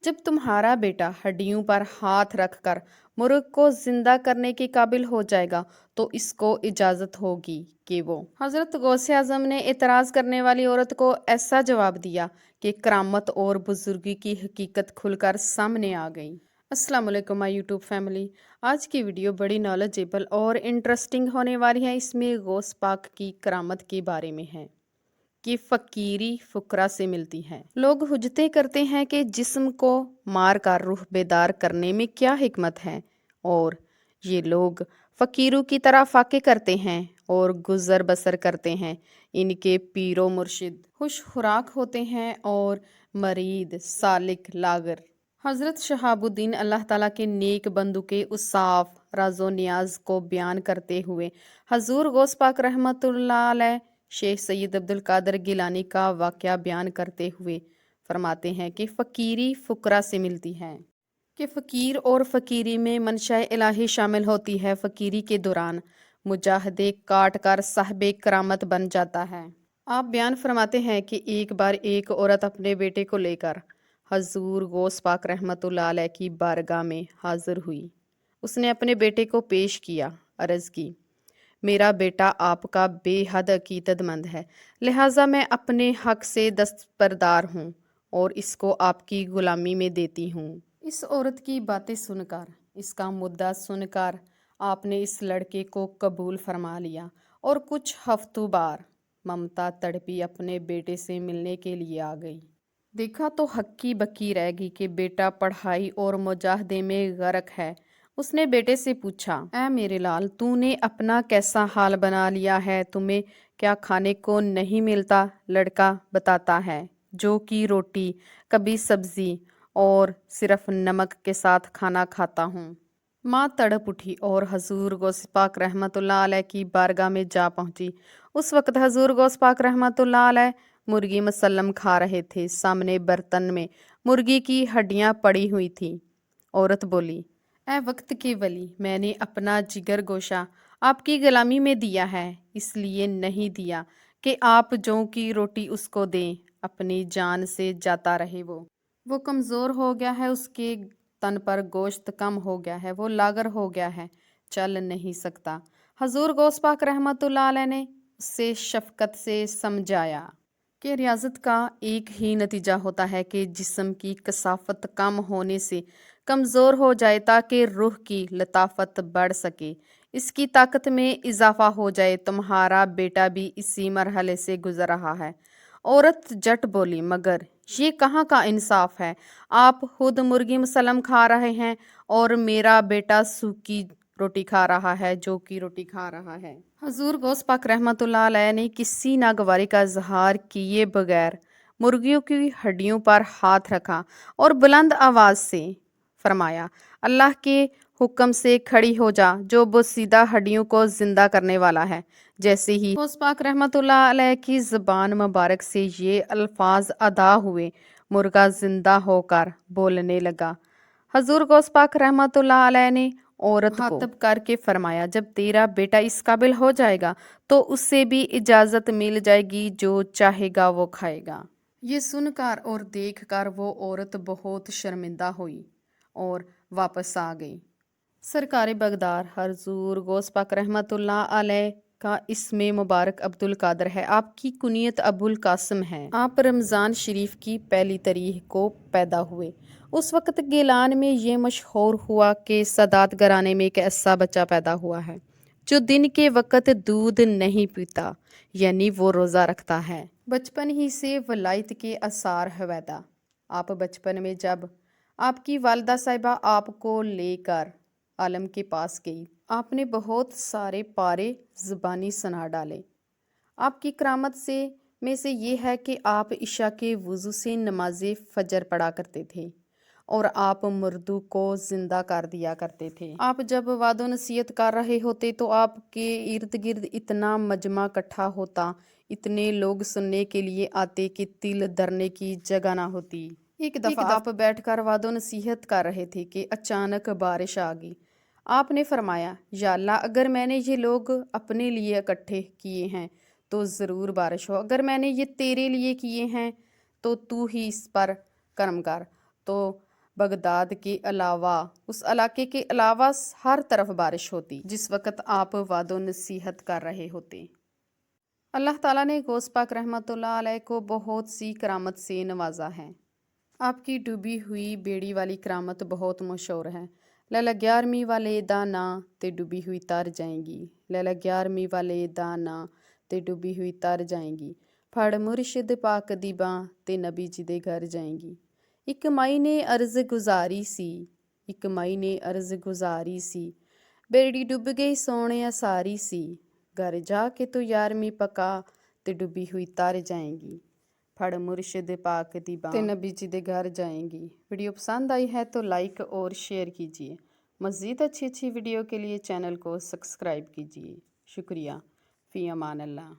जब तुम्हारा बेटा हड्डियों पर हाथ रखकर मुर्ग को जिंदा करने के काबिल हो जाएगा तो इसको इजाजत होगी कि वो। हजरत गौसे आजम ने एतराज करने वाली औरत को ऐसा जवाब दिया कि करामत और बुजुर्गी की हकीकत खुलकर सामने आ गई। अस्सलाम वालेकुम माय यूट्यूब फैमिली। आज की वीडियो बड़ी नॉलेजेबल और इंटरेस्टिंग होने वाली है। इसमें गौस पाक की करामत के बारे में है कि फकीरी फुकरा से मिलती है। लोग हुज्जतें करते हैं कि जिस्म को मार कर रूह बेदार करने में क्या हिकमत है, और ये लोग फकीरों की तरह फाके करते हैं और गुजर बसर करते हैं। इनके पीरो मुर्शिद खुश खुराक होते हैं और मरीद सालिक लागर। हजरत शहाबुद्दीन अल्लाह ताला के नेक बंदू के उसाफ राजो नियाज को बयान करते हुए हजूर गौस पाक रहमतुल्लाह अलैह शेख सैयद अब्दुल कादर गिलानी का वाक़या बयान करते हुए फरमाते हैं कि फ़कीरी फ़ुकरा से मिलती है कि फ़कीर और फ़कीरी में मनशा इलाही शामिल होती है। फ़कीरी के दौरान मुजाहदे काट कर साहिब करामत बन जाता है। आप बयान फरमाते हैं कि एक बार एक औरत अपने बेटे को लेकर हजूर गौस पाक रहमतुल्लाह अलैह की बारगाह में हाजिर हुई। उसने अपने बेटे को पेश किया, अर्ज़ की, मेरा बेटा आपका बेहद अकीदतमंद है, लिहाजा मैं अपने हक से दस्तबरदार हूँ और इसको आपकी गुलामी में देती हूँ। इस औरत की बातें सुनकर, इसका मुद्दा सुनकर आपने इस लड़के को कबूल फरमा लिया और कुछ हफ्तों बाद ममता तड़पी अपने बेटे से मिलने के लिए आ गई। देखा तो हक्की बक्की रह गई कि बेटा पढ़ाई और मुजाहदे में गर्क है। उसने बेटे से पूछा, ऐ मेरे लाल, तूने अपना कैसा हाल बना लिया है, तुम्हें क्या खाने को नहीं मिलता? लड़का बताता है, जो कि रोटी, कभी सब्जी और सिर्फ नमक के साथ खाना खाता हूँ। माँ तड़प उठी और हजूर गौस पाक रहमतुल्लाह अलैह की बारगाह में जा पहुंची। उस वक्त हजूर गौस पाक रहमतुल्लाह अलैह मुर्गी मसल्लम खा रहे थे। सामने बर्तन में मुर्गी की हड्डियां पड़ी हुई थी। औरत बोली, ऐ वक्त के वली, मैंने अपना जिगर गोशा आपकी गुलामी में दिया है, इसलिए नहीं दिया कि आप जौ की रोटी उसको दें, अपनी जान से जाता रहे। वो कमज़ोर हो गया है, उसके तन पर गोश्त कम हो गया है, वो लागर हो गया है, चल नहीं सकता। हजूर गौस पाक रहमतुल्लाह अलैह ने उससे शफकत से समझाया कि रियाजत का एक ही नतीजा होता है कि जिस्म की कसाफत कम होने से कमज़ोर हो जाए ताकि रूह की लताफत बढ़ सके, इसकी ताकत में इजाफा हो जाए। तुम्हारा बेटा भी इसी मरहले से गुजर रहा है। औरत जट बोली, मगर ये कहाँ का इंसाफ है? आप खुद मुर्गी मुसल्लम खा रहे हैं और मेरा बेटा सूखी रोटी खा रहा है, जो की रोटी खा रहा है। हजूर गौस पाक रहमतुल्लाह अलैह ने किसी नागवारी का इजहार किए बगैर मुर्गियों की हड्डियों पर हाथ रखा और बुलंद आवाज से फरमाया, अल्लाह के हुक्म से खड़ी हो जा, जो बोसीदा हड्डियों को जिंदा करने वाला है। जैसे ही गौस पाक रहमतुल्लाह अलैह की ज़बान मुबारक से ये अल्फाज अदा हुए, मुर्गा जिंदा होकर बोलने लगा। हजूर गौस पाक रहमतुल्लाह अलैह ने औरत को मुखातब करके फरमाया, जब तेरा बेटा इस काबिल हो जाएगा तो उससे भी इजाज़त मिल जाएगी, जो चाहेगा वो खाएगा। ये सुनकर और देखकर वो औरत बहुत शर्मिंदा हुई और वापस आ गई। सरकार बगदार हजूर गौस पाक रहमतुल्लाह अलैह का इसमें मुबारक अब्दुल कादर है। आपकी कुनियत अबुल कासिम है। आप रमज़ान शरीफ की पहली तारीख को पैदा हुए। उस वक्त गिलान में ये मशहूर हुआ कि सदात घराने में एक ऐसा बच्चा पैदा हुआ है जो दिन के वक्त दूध नहीं पीता, यानी वो रोज़ा रखता है। बचपन ही से वलायत के आसार हवैदा। आप बचपन में जब आपकी वालदा साहिबा आपको लेकर आलम के पास गई, आपने बहुत सारे पारे ज़बानी सुना डाले। आपकी करामत से ये है कि आप इशा के वज़ू से नमाज फजर पढ़ा करते थे और आप मुर्दू को जिंदा कर दिया करते थे। आप जब वादो नसीहत कर रहे होते तो आपके इर्द गिर्द इतना मजमा इकट्ठा होता, इतने लोग सुनने के लिए आते कि तिल धरने की जगह ना होती। एक दफ़ा आप बैठकर वादो नसीहत कर रहे थे कि अचानक बारिश आ गई। आपने फरमाया, या अल्लाह, अगर मैंने ये लोग अपने लिए इकट्ठे किए हैं तो ज़रूर बारिश हो, अगर मैंने ये तेरे लिए किए हैं तो तू ही इस पर करम कर। तो बगदाद के अलावा उस इलाके के अलावा हर तरफ बारिश होती जिस वक्त आप वादो नसीहत कर रहे होते। अल्लाह ताला ने गौस पाक रहमतुल्लाह अलैह को बहुत सी करामत से नवाजा है। आपकी डूबी हुई बेड़ी वाली करामत बहुत मशहूर है। लैला 11वीं वाले दा ना ते डूबी हुई तर जाएंगी, लैला 11वीं वाले दा ना ते डूबी हुई तर जाएंगी, फड़ मुर्शिद पाक दी बां ते नबी जी दे घर जाएंगी। एक माई ने अर्ज गुजारी सी, एक माई ने अर्ज गुजारी सी, बेड़ी डुब गई सोने सारी सी, घर जाके तो 11वीं पका ते डूबी हुई तर जाएंगी, फड़ मुर्शिद पाक दी बां ते नबी जी दे घर जाएंगी। वीडियो पसंद आई है तो लाइक और शेयर कीजिए। मज़ीद अच्छी वीडियो के लिए चैनल को सब्सक्राइब कीजिए। शुक्रिया। फ़ी अमान अल्लाह।